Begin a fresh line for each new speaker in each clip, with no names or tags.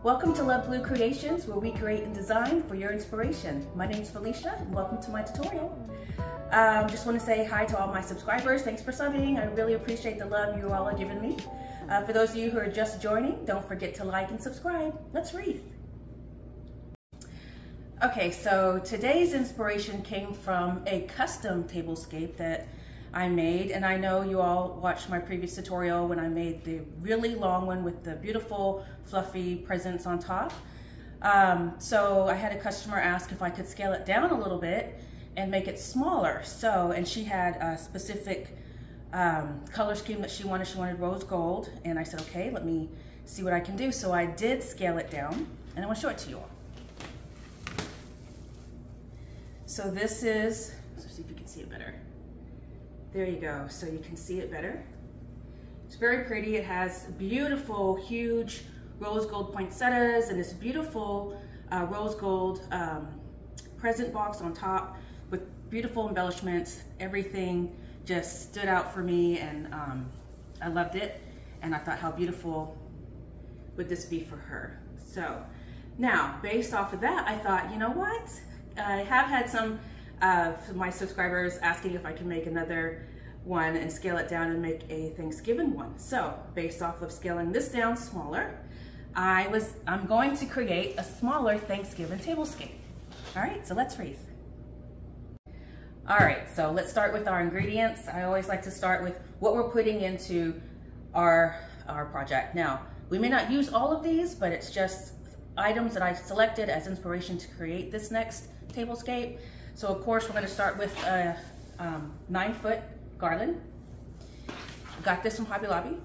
Welcome to LovegLew Creations, where we create and design for your inspiration. My name is Felicia, and welcome to my tutorial. Just want to say hi to all my subscribers. Thanks for subbing. I really appreciate the love you all are giving me. For those of you who are just joining, don't forget to like and subscribe. Let's wreath. Okay, so today's inspiration came from a custom tablescape that I made, and I know you all watched my previous tutorial when I made the really long one with the beautiful fluffy presents on top. So I had a customer ask if I could scale it down a little bit and make it smaller. And she had a specific color scheme that she wanted. She wanted rose gold, and I said, okay, let me see what I can do. So I did scale it down, and I want to show it to you all. So this is, let's see if you can see it better. There you go, so you can see it better. It's very pretty. It has beautiful, huge rose gold poinsettias and this beautiful rose gold present box on top with beautiful embellishments. Everything just stood out for me, and I loved it. And I thought, how beautiful would this be for her? So now, based off of that, I thought, you know what? I have had some my subscribers asking if I can make another one and scale it down and make a Thanksgiving one. So based off of scaling this down smaller, I'm going to create a smaller Thanksgiving tablescape. All right, so let's wreath. All right, so let's start with our ingredients. I always like to start with what we're putting into our project. Now, we may not use all of these, but it's just items that I selected as inspiration to create this next tablescape. So of course, we're going to start with a 9-foot garland. Got this from Hobby Lobby.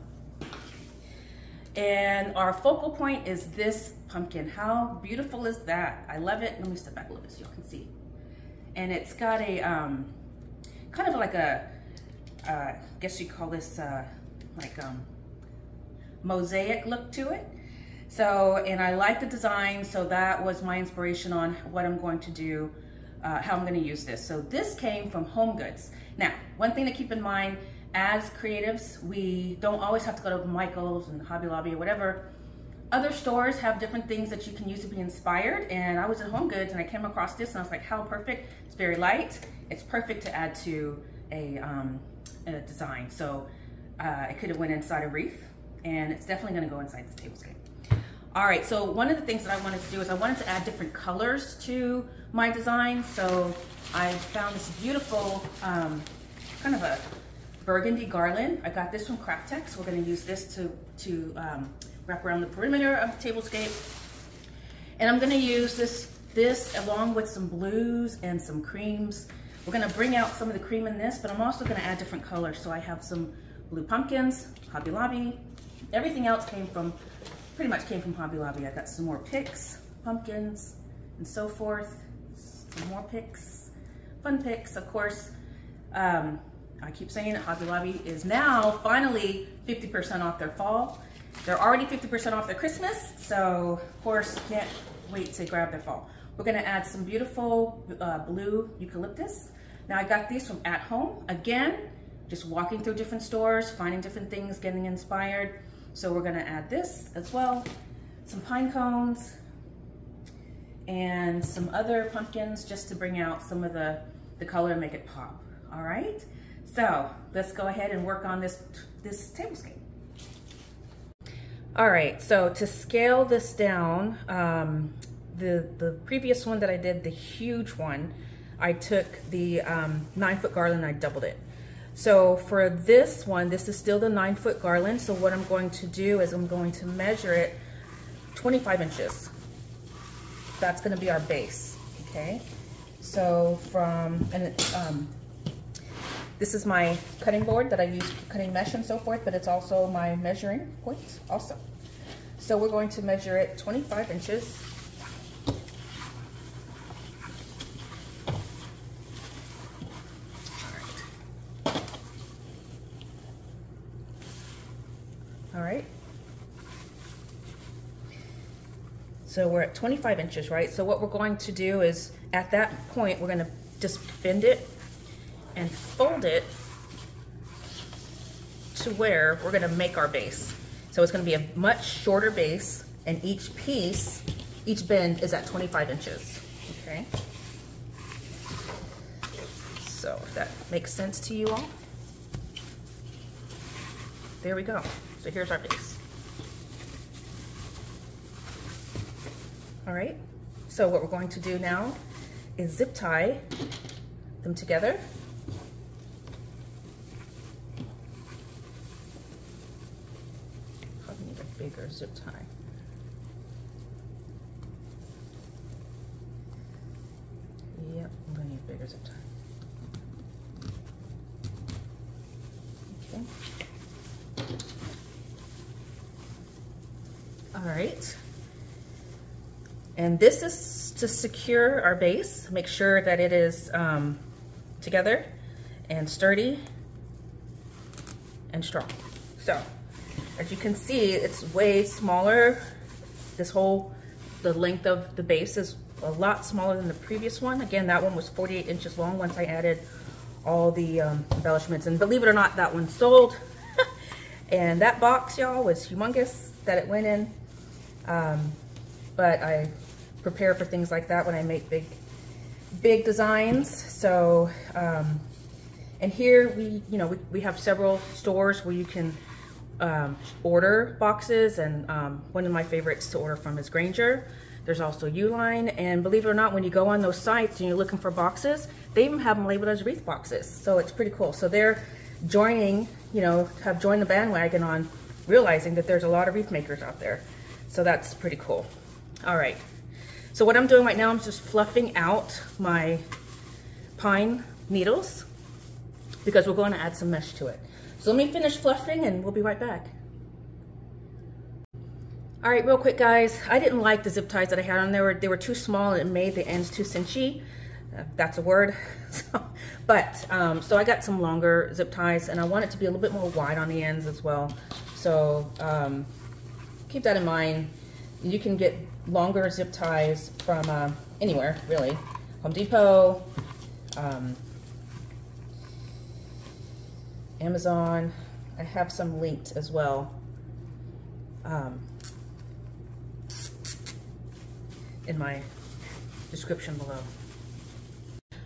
And our focal point is this pumpkin. How beautiful is that? I love it. Let me step back a little bit so y'all can see. And it's got a kind of like a, I guess you call this mosaic look to it. So, and I like the design, so that was my inspiration on what I'm going to do, how I'm going to use this. So this came from Home Goods. Now, one thing to keep in mind, as creatives, we don't always have to go to Michael's and Hobby Lobby or whatever. Other stores have different things that you can use to be inspired, and I was at Home Goods and I came across this and I was like, how perfect. It's very light. It's perfect to add to a design. So it could have went inside a wreath, and it's definitely going to go inside this tablescape. All right, so one of the things that I wanted to do is I wanted to add different colors to my design. So I found this beautiful kind of a burgundy garland. I got this from Craftex. We're going to use this to wrap around the perimeter of the tablescape. And I'm going to use this along with some blues and some creams. We're going to bring out some of the cream in this, but I'm also going to add different colors. So I have some blue pumpkins, Hobby Lobby. Everything else pretty much came from Hobby Lobby. I got some more picks, pumpkins, and so forth. Some more picks, fun picks. Of course, I keep saying that Hobby Lobby is now finally 50% off their fall. They're already 50% off their Christmas, so of course, can't wait to grab their fall. We're gonna add some beautiful blue eucalyptus. Now I got these from At Home. Again, just walking through different stores, finding different things, getting inspired. So we're gonna add this as well, some pine cones, and some other pumpkins just to bring out some of the color and make it pop, all right? So let's go ahead and work on this tablescape. All right, so to scale this down, the previous one that I did, the huge one, I took the 9-foot garland and I doubled it. So for this one, this is still the 9-foot garland. So what I'm going to do is I'm going to measure it 25 inches. That's going to be our base, okay? So this is my cutting board that I use for cutting mesh and so forth, but it's also my measuring point also. So we're going to measure it 25 inches. All right. So we're at 25 inches, right? So what we're going to do is at that point, we're going to just bend it and fold it to where we're going to make our base. So it's going to be a much shorter base And each piece, each bend is at 25 inches, okay? So if that makes sense to you all. There we go. So here's our base. All right, so what we're going to do now is zip tie them together. Probably need a bigger zip tie. Yep, I'm gonna need a bigger zip tie. Okay. All right. And this is to secure our base, make sure that it is together and sturdy and strong. So, as you can see, it's way smaller. The length of the base is a lot smaller than the previous one. Again, that one was 48 inches long once I added all the embellishments. And believe it or not, that one sold. And that box, y'all, was humongous that it went in. But I prepare for things like that when I make big designs. So, and here we have several stores where you can order boxes, and one of my favorites to order from is Granger. There's also Uline, and believe it or not, when you go on those sites and you're looking for boxes, they even have them labeled as Wreath boxes. So it's pretty cool. So they're joining, have joined the bandwagon on realizing that there's a lot of wreath makers out there. So that's pretty cool. All right. So what I'm doing right now, I'm just fluffing out my pine needles because we're going to add some mesh to it. So let me finish fluffing and we'll be right back. All right, real quick, guys. I didn't like the zip ties that I had on there. They were too small and it made the ends too cinchy. That's a word. So I got some longer zip ties, and I want it to be a little bit more wide on the ends as well. So keep that in mind. You can get longer zip ties from anywhere, really. Home Depot, Amazon. I have some linked as well. In my description below.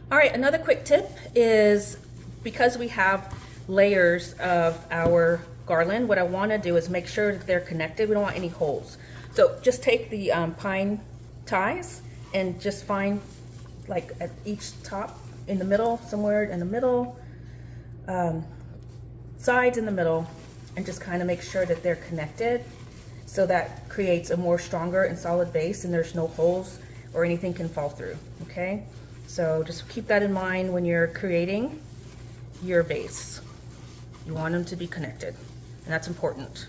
All right, another quick tip is because we have layers of our garland, what I want to do is make sure that they're connected. We don't want any holes. So just take the pine ties and just find like at each top in the middle, somewhere in the middle, sides in the middle, and just kind of make sure that they're connected. So that creates a more stronger and solid base, and there's no holes or anything can fall through, okay? So just keep that in mind when you're creating your base. You want them to be connected, and that's important.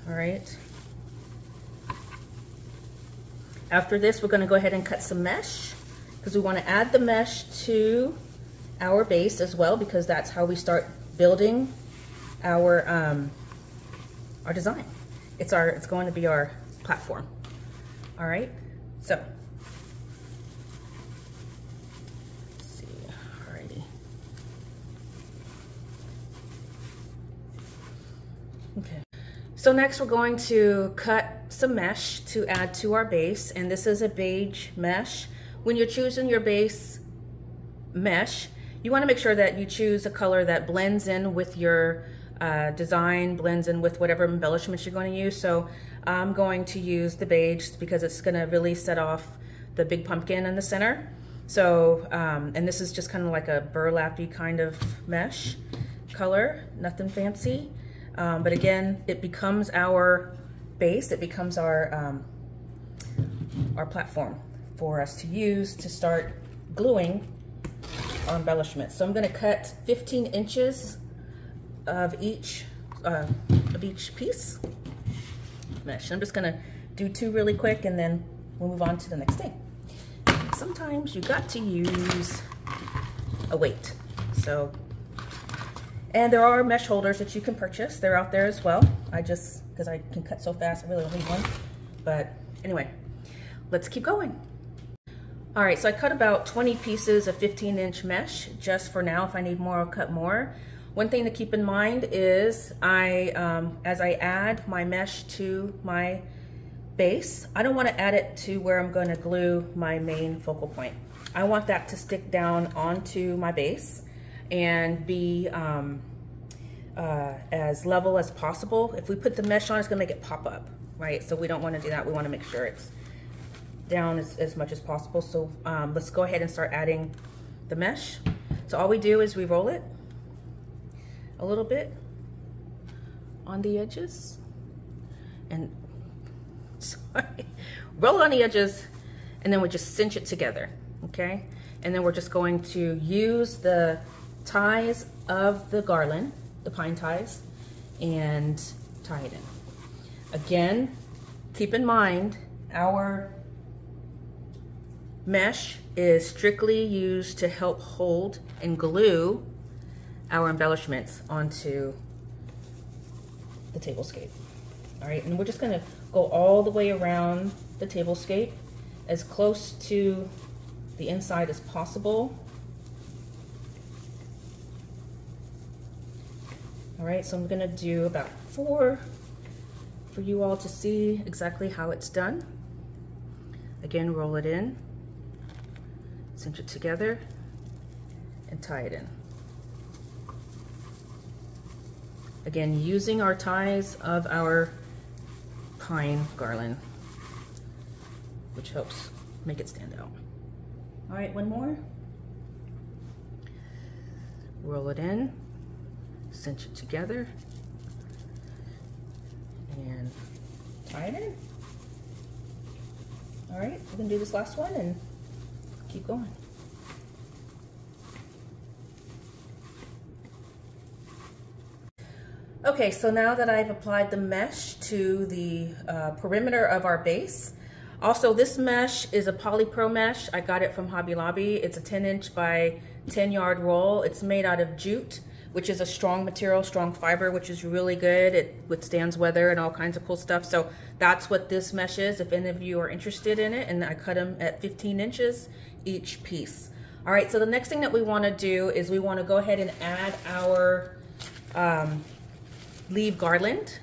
All right. After this, we're gonna go ahead and cut some mesh because we wanna add the mesh to our base as well, because that's how we start building our design. It's going to be our platform. All right, so let's see. Alrighty. Okay. So next we're going to cut some mesh to add to our base, and this is a beige mesh. When you're choosing your base mesh, you want to make sure that you choose a color that blends in with your design, blends in with whatever embellishments you're going to use. So I'm going to use the beige because it's going to really set off the big pumpkin in the center. So, and this is just kind of like a burlappy kind of mesh color, nothing fancy. But again, it becomes our base, it becomes our platform for us to use to start gluing our embellishments. So I'm going to cut 15 inches of each piece of mesh. I'm just going to do 2 really quick, and then we'll move on to the next thing. And sometimes you got to use a weight. So, and there are mesh holders that you can purchase. They're out there as well. Because I can cut so fast, I really don't need one. But anyway, let's keep going. All right, so I cut about 20 pieces of 15-inch mesh just for now. If I need more, I'll cut more. One thing to keep in mind is as I add my mesh to my base, I don't want to add it to where I'm going to glue my main focal point. I want that to stick down onto my base and be as level as possible. If we put the mesh on, it's going to make it pop up, right? So we don't want to do that. We want to make sure it's down as much as possible. So let's go ahead and start adding the mesh. So all we do is we roll it a little bit on the edges, and roll it on the edges, and then we just cinch it together, okay? And then we're just going to use the ties of the garland, the pine ties, and tie it in. Again, keep in mind, our mesh is strictly used to help hold and glue our embellishments onto the tablescape. All right, and we're just gonna go all the way around the tablescape as close to the inside as possible. All right, so I'm gonna do about 4 for you all to see exactly how it's done. Again, roll it in, cinch it together, and tie it in. Again, using our ties of our pine garland, which helps make it stand out. All right, one more. Roll it in, cinch it together, and tie it in. All right, we're gonna do this last one and keep going. Okay, so now that I've applied the mesh to the perimeter of our base, also this mesh is a polypro mesh. I got it from Hobby Lobby. It's a 10-inch by 10-yard roll. It's made out of jute, which is a strong material, strong fiber, which is really good. It withstands weather and all kinds of cool stuff. So that's what this mesh is, if any of you are interested in it. And I cut them at 15 inches each piece. All right, so the next thing that we want to do is we want to go ahead and add our leaf garland,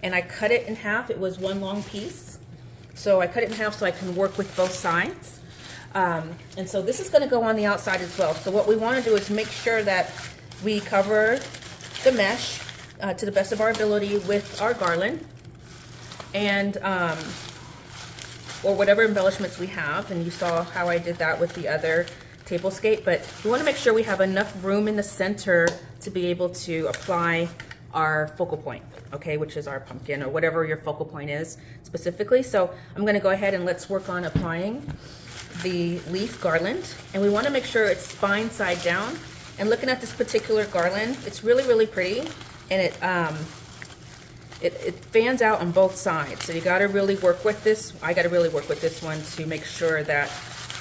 and I cut it in half. It was one long piece, so I cut it in half so I can work with both sides. And so this is going to go on the outside as well. So what we want to do is make sure that we cover the mesh to the best of our ability with our garland, and or whatever embellishments we have. And you saw how I did that with the other tablescape, but we want to make sure we have enough room in the center to be able to apply our focal point, okay, which is our pumpkin or whatever your focal point is specifically. So I'm going to go ahead and let's work on applying the leaf garland, and we want to make sure it's spine side down. And looking at this particular garland, it's really, really pretty, and it fans out on both sides. So you got to really work with this. I got to really work with this one to make sure that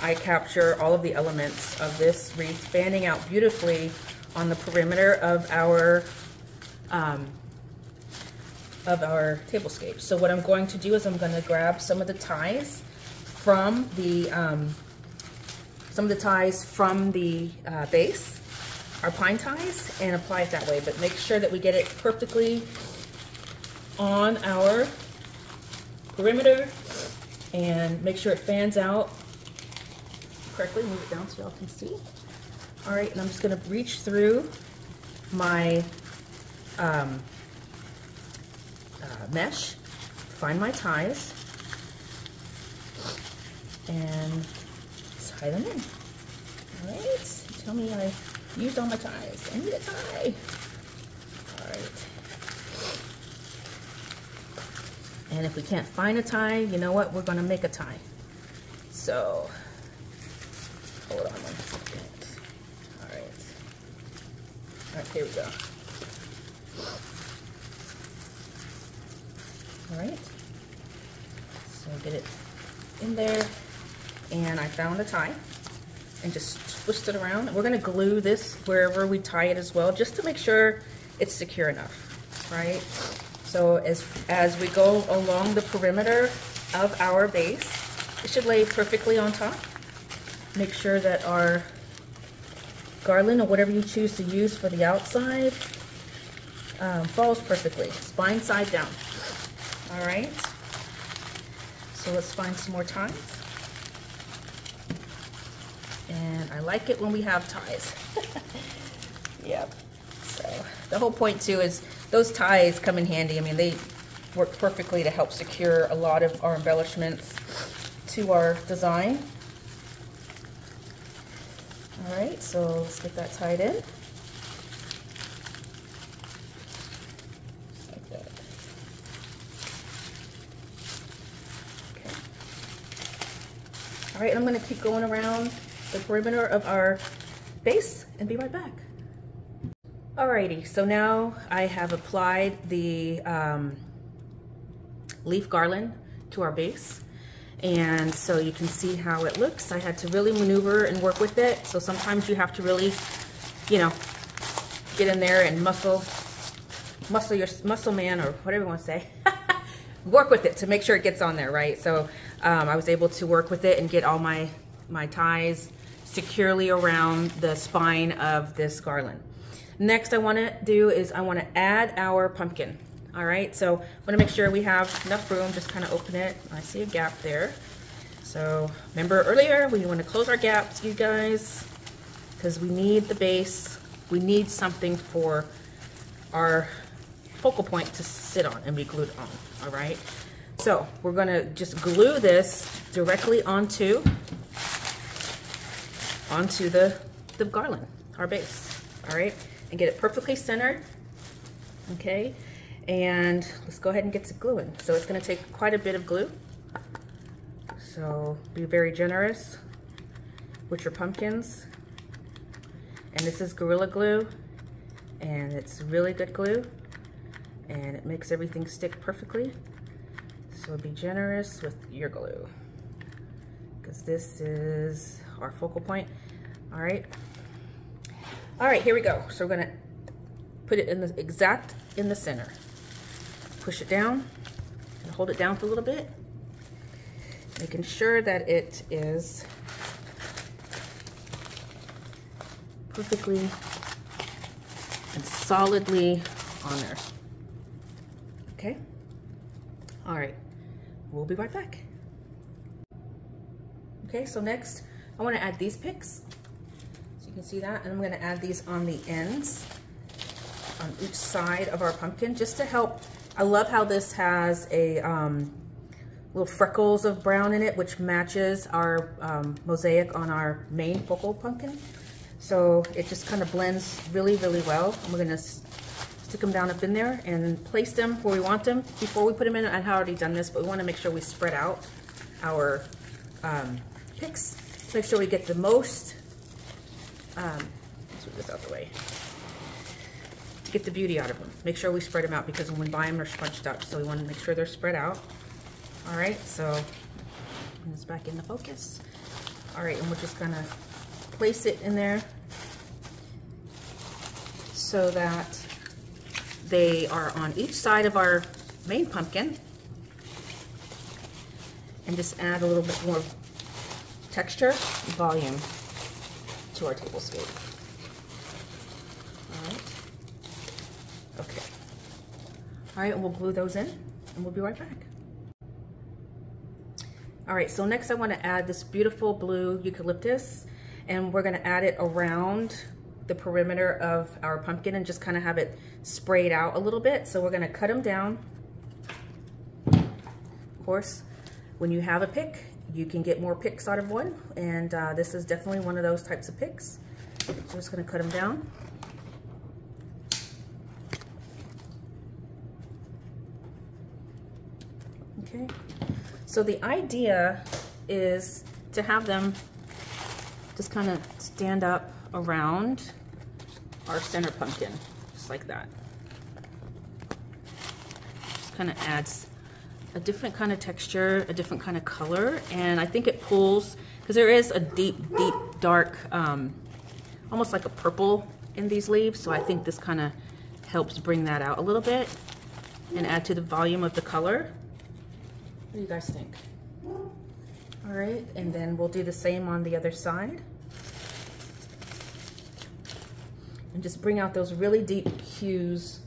I capture all of the elements of this wreath fanning out beautifully on the perimeter of our tablescape. So what I'm going to do is I'm going to grab some of the ties from the base, our pine ties, and apply it that way. But make sure that we get it perfectly on our perimeter, and make sure it fans out correctly. Move it down so y'all can see. All right, and I'm just going to reach through my mesh, find my ties, and tie them in. All right, tell me I used all my ties. I need a tie. All right. And if we can't find a tie, you know what? We're going to make a tie. So, hold on 1 second. All right. All right, here we go. All right, so get it in there, and I found a tie and just twist it around. We're gonna glue this wherever we tie it as well, just to make sure it's secure enough, right? So as we go along the perimeter of our base, it should lay perfectly on top. Make sure that our garland, or whatever you choose to use for the outside, falls perfectly, spine side down. All right, So let's find some more ties. And I like it when we have ties. Yep. So the whole point too is those ties come in handy. I mean, they work perfectly to help secure a lot of our embellishments to our design. All right, so let's get that tied in. Just like that. Okay. All right, I'm gonna keep going around the perimeter of our base and be right back. Alrighty, so now I have applied the leaf garland to our base. And so you can see how it looks. I had to really maneuver and work with it. So sometimes you have to really, you know, get in there and muscle man, or whatever you want to say. Work with it to make sure it gets on there, right? So I was able to work with it and get all my ties securely around the spine of this garland. Next I want to do is I want to add our pumpkin. All right, so I want to make sure we have enough room. Just kind of open it. I see a gap there. So remember earlier, we want to close our gaps, you guys, because we need the base. We need something for our focal point to sit on and be glued on. All right, so we're going to just glue this directly onto the garland, our base. All right, and get it perfectly centered. Okay. And let's go ahead and get to gluing. So it's going to take quite a bit of glue. So be very generous with your pumpkins. And this is Gorilla Glue. And it's really good glue. And it makes everything stick perfectly. So be generous with your glue, because this is our focal point. All right. All right, here we go. So we're going to put it in the center. Push it down and hold it down for a little bit, making sure that it is perfectly and solidly on there. Okay. All right, we'll be right back. Okay, so next I want to add these picks. So you can see that, and I'm going to add these on the ends on each side of our pumpkin, just to help. I love how this has a little freckles of brown in it, which matches our mosaic on our main focal pumpkin. So it just kind of blends really, really well. And we're gonna stick them down up in there and place them where we want them. Before we put them in, I had already done this, but we wanna make sure we spread out our picks. Make sure we get the most, let's move this out the way. Get the beauty out of them. Make sure we spread them out, because when we buy them, they're scrunched up. So we want to make sure they're spread out. All right, so bring this back into focus. All right, and we're just gonna place it in there so that they are on each side of our main pumpkin, and just add a little bit more texture and volume to our tablescape. Okay. All right, and we'll glue those in, and we'll be right back. All right, so next I want to add this beautiful blue eucalyptus, and we're going to add it around the perimeter of our pumpkin and just kind of have it sprayed out a little bit. So we're going to cut them down. Of course, when you have a pick, you can get more picks out of one, and this is definitely one of those types of picks. So I'm just going to cut them down. Okay, so the idea is to have them just kind of stand up around our center pumpkin, just like that. Just kind of adds a different kind of texture, a different kind of color, and I think it pulls, because there is a deep, deep, dark, almost like a purple in these leaves, so I think this kind of helps bring that out a little bit and add to the volume of the color. What do you guys think? All right, and then we'll do the same on the other side. And just bring out those really deep hues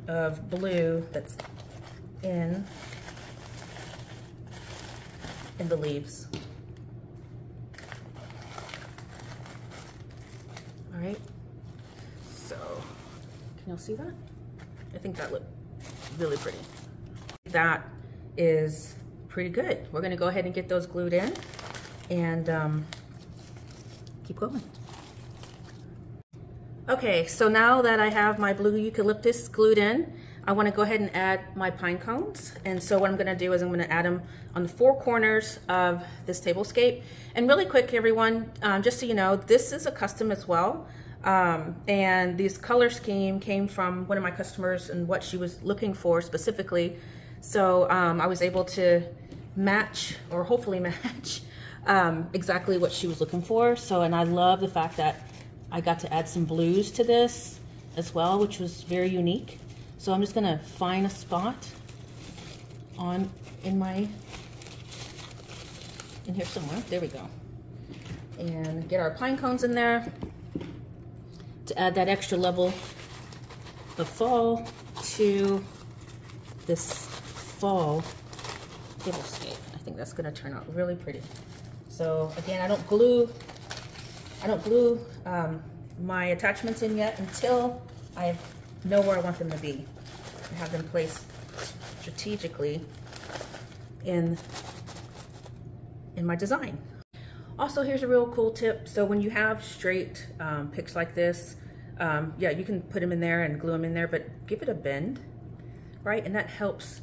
of blue that's in and the leaves. All right, so can y'all see that? I think that looked really pretty. That is pretty good. We're gonna go ahead and get those glued in and keep going. Okay, so now that I have my blue eucalyptus glued in, I want to go ahead and add my pine cones. And so what I'm going to do is I'm going to add them on the 4 corners of this tablescape. And really quick, everyone, just so you know, this is a custom as well. And this color scheme came from one of my customers and what she was looking for specifically. So I was able to match, or hopefully match, exactly what she was looking for. So, and I love the fact that I got to add some blues to this as well, which was very unique. So I'm just gonna find a spot in here somewhere. There we go. And get our pine cones in there to add that extra level of fall to this fall tablescape. I think that's gonna turn out really pretty. So again, I don't glue my attachments in yet until I know where I want them to be. I have them placed strategically in my design. Also, here's a real cool tip. So when you have straight picks like this, yeah, you can put them in there and glue them in there, but give it a bend, right? And that helps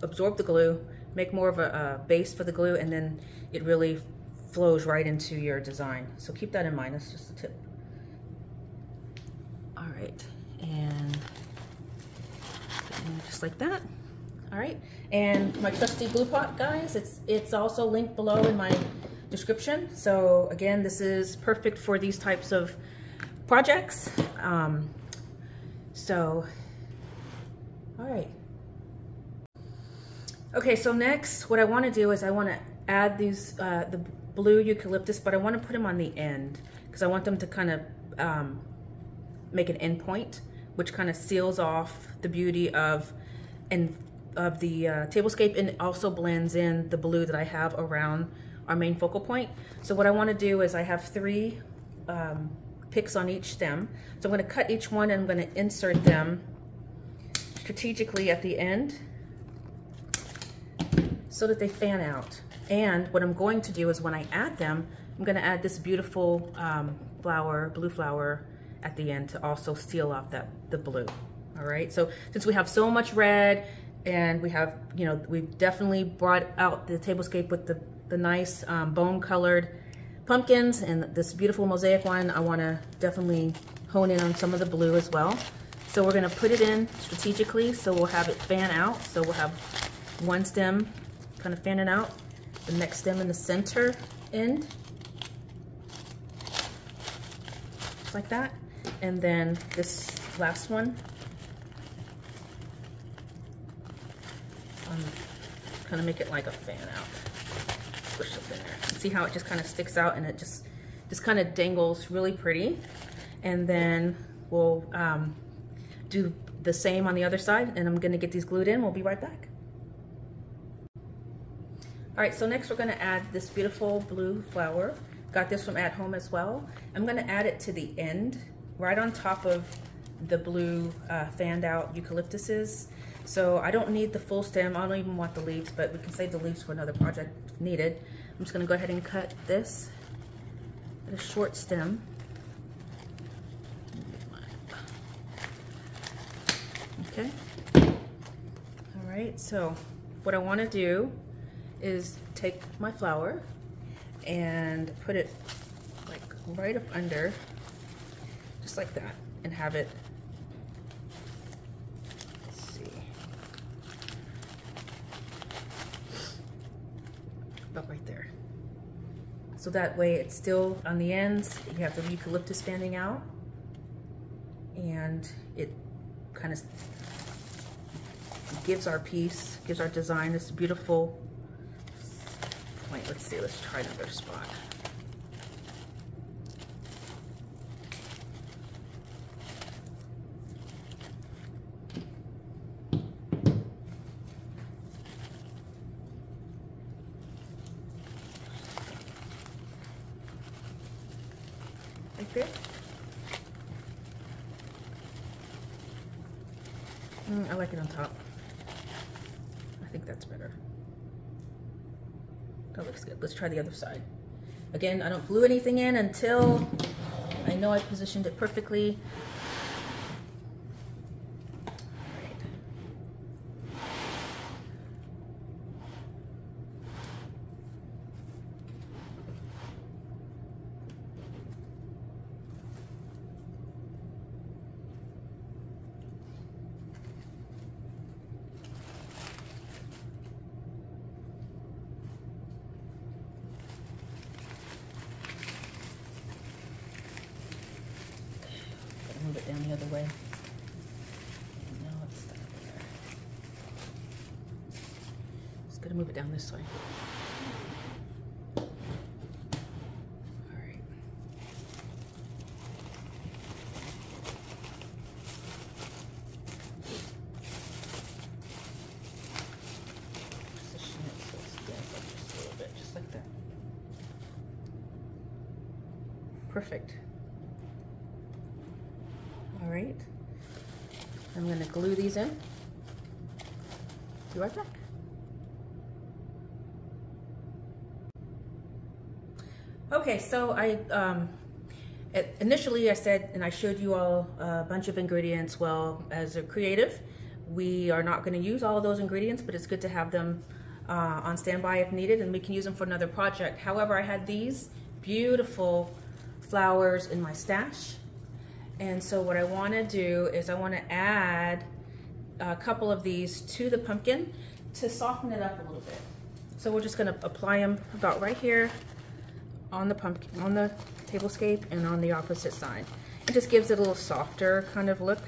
absorb the glue, make more of a base for the glue, and then it really flows right into your design. So keep that in mind. That's just a tip. All right, and just like that. All right, and my trusty glue pot, guys, it's also linked below in my description. So again, this is perfect for these types of projects. All right. Okay, so next, what I want to do is I want to add these the blue eucalyptus, but I want to put them on the end because I want them to kind of make an end point, which kind of seals off the beauty of the tablescape, and it also blends in the blue that I have around our main focal point. So what I want to do is I have 3 picks on each stem. So I'm going to cut each one and I'm going to insert them strategically at the end so that they fan out. And what I'm going to do is when I add them, I'm going to add this beautiful blue flower at the end to also seal off the blue. All right, so since we have so much red and we have, you know, we've definitely brought out the tablescape with the nice bone colored pumpkins and this beautiful mosaic one, I want to definitely hone in on some of the blue as well. So we're going to put it in strategically, so we'll have it fan out. So we'll have one stem kind of fanning out, the next stem in the center end, just like that, and then this last one, kind of make it like a fan out, push up in there. See how it just kind of sticks out and it just kind of dangles really pretty. And then we'll do the same on the other side, and I'm going to get these glued in. We'll be right back. All right, so next we're going to add this beautiful blue flower. Got this from at home as well. I'm going to add it to the end, right on top of the blue fanned out eucalyptuses. So I don't need the full stem. I don't even want the leaves, but we can save the leaves for another project if needed. I'm just going to go ahead and cut this at a short stem. Okay. All right, so what I want to do is take my flower and put it like right up under, just like that, and have it, let's see, about right there. So that way it's still on the ends, you have the eucalyptus fanning out, and it kind of gives our piece, gives our design this beautiful. Wait, let's see, let's try another spot. there. I like it on top. I think that's better. That looks good. Let's try the other side. Again, I don't glue anything in until I know I positioned it perfectly. Move it down the other way. No, it's stuck there. Just gonna move it down this way. All right. Position it so it stands up just a little bit, just like that. Perfect. All right, I'm going to glue these in. Be right back. Okay, so initially I said, and I showed you all a bunch of ingredients. Well, as a creative, we are not going to use all of those ingredients, but it's good to have them on standby if needed, and we can use them for another project. However, I had these beautiful flowers in my stash. And so what I want to do is I want to add a couple of these to the pumpkin to soften it up a little bit. So we're just going to apply them about right here on the pumpkin, on the tablescape, and on the opposite side. It just gives it a little softer kind of look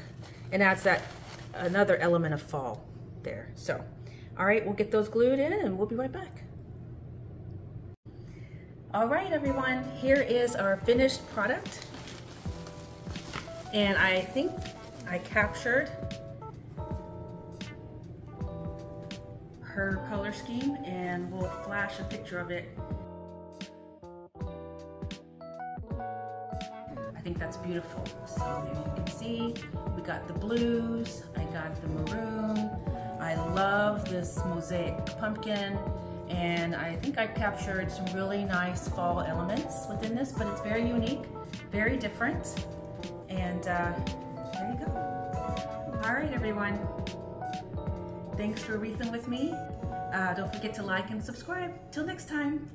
and adds that another element of fall there. So, all right, we'll get those glued in and we'll be right back. All right, everyone, here is our finished product. And I think I captured her color scheme, and we'll flash a picture of it. I think that's beautiful. So maybe you can see, we got the blues, I got the maroon. I love this mosaic pumpkin, and I think I captured some really nice fall elements within this, but it's very unique, very different. And there you go. All right, everyone. Thanks for wreathing with me. Don't forget to like and subscribe. Till next time.